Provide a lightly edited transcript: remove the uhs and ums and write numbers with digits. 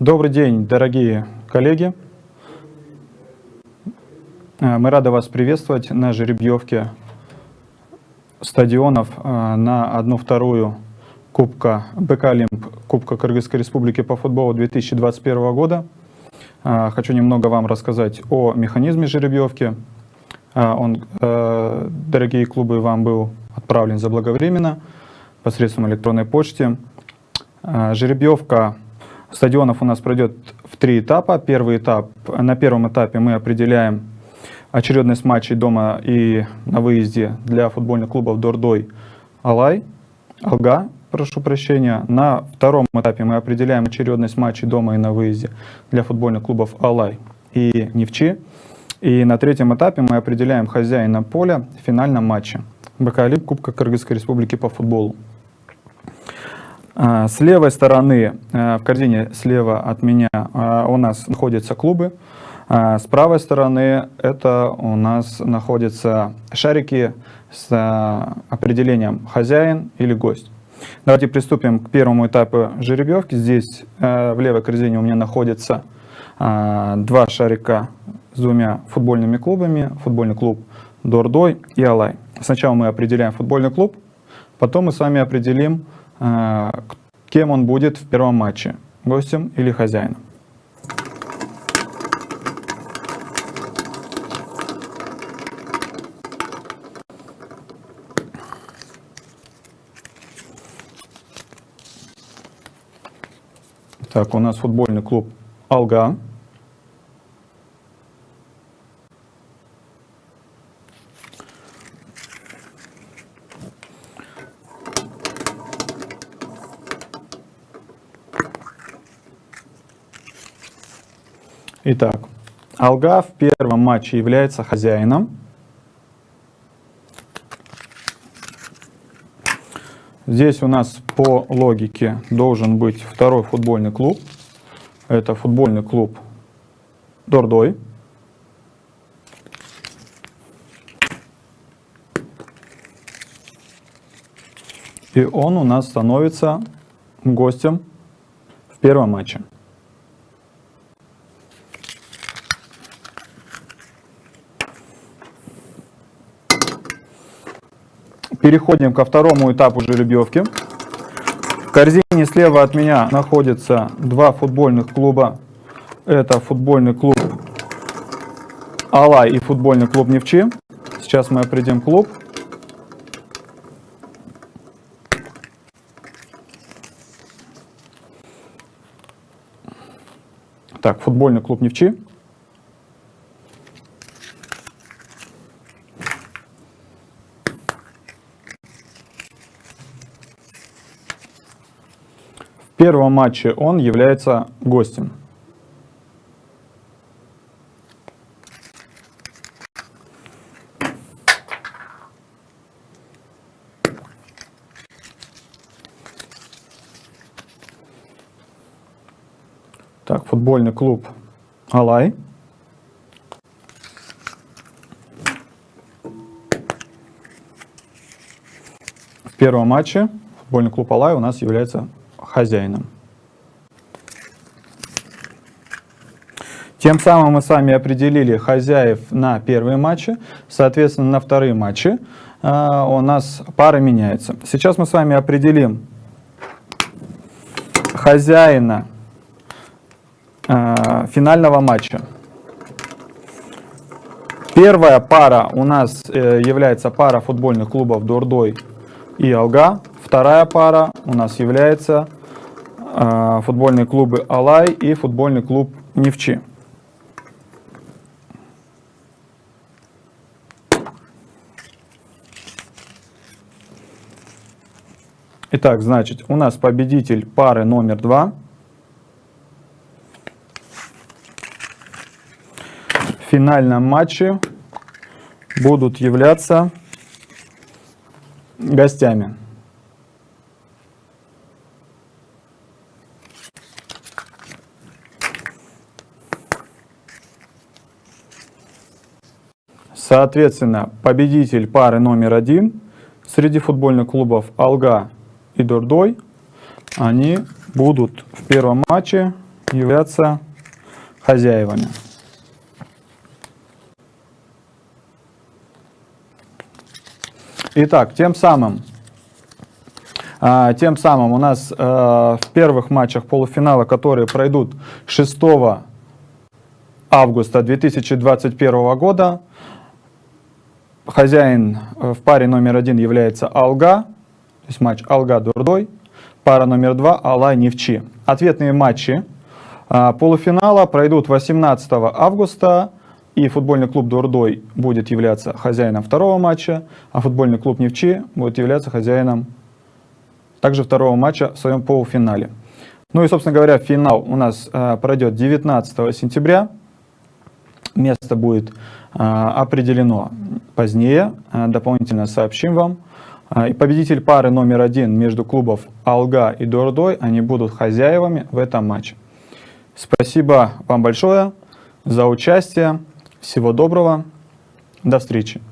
Добрый день, дорогие коллеги. Мы рады вас приветствовать на жеребьевке стадионов на 1/2 Кубка БК Олимп, Кубка Кыргызской Республики по футболу 2021 года. Хочу немного вам рассказать о механизме жеребьевки. Он, дорогие клубы, вам был отправлен заблаговременно посредством электронной почты. Жеребьевка стадионов у нас пройдет в 3 этапа. Первый этап. На первом этапе мы определяем очередность матчей дома и на выезде для футбольных клубов Дордой, Алга, прошу прощения. На втором этапе мы определяем очередность матчей дома и на выезде для футбольных клубов Алай и Нефчи. И на третьем этапе мы определяем хозяина поля в финальном матче БК Олимп Кубка Кыргызской Республики по футболу. С левой стороны, в корзине слева от меня, у нас находятся клубы. С правой стороны это у нас находятся шарики с определением хозяин или гость. Давайте приступим к первому этапу жеребьевки. Здесь в левой корзине у меня находятся 2 шарика с 2 футбольными клубами. Футбольный клуб Дордой и Алай. Сначала мы определяем футбольный клуб, потом мы с вами определим, кем он будет в первом матче, гостем или хозяином. Так, у нас футбольный клуб Алга. Итак, Алга в первом матче является хозяином. Здесь у нас по логике должен быть второй футбольный клуб. Это футбольный клуб Дордой. И он у нас становится гостем в первом матче. Переходим ко второму этапу жеребьевки. В корзине слева от меня находятся 2 футбольных клуба. Это футбольный клуб Алай и футбольный клуб Нефчи. Сейчас мы определим клуб. Так, футбольный клуб Нефчи. В первом матче он является гостем. Так, футбольный клуб Алай. В первом матче футбольный клуб Алай у нас является хозяином. Тем самым мы с вами определили хозяев на первые матчи. Соответственно, на вторые матчи у нас пары меняются. Сейчас мы с вами определим хозяина финального матча. Первая пара у нас является пара футбольных клубов Дордой и Алга. Вторая пара у нас является футбольные клубы Алай и футбольный клуб Нефчи. Итак, значит, у нас победитель пары номер 2. В финальном матче будут являться гостями. Соответственно, победитель пары номер 1 среди футбольных клубов Алга и Дордой, они будут в первом матче являться хозяевами. Итак, тем самым у нас в первых матчах полуфинала, которые пройдут 6 августа 2021 года, хозяин в паре номер 1 является Алга, то есть матч Алга-Дурдой, пара номер 2 Алай-Нефчи. Ответные матчи полуфинала пройдут 18 августа, и футбольный клуб Дурдой будет являться хозяином второго матча, а футбольный клуб Нефчи будет являться хозяином также второго матча в своем полуфинале. Ну и, собственно говоря, финал у нас пройдет 19 сентября. Место будет определено позднее, дополнительно сообщим вам. И победитель пары номер 1 между клубов Алга и Дурдой, они будут хозяевами в этом матче. Спасибо вам большое за участие. Всего доброго. До встречи.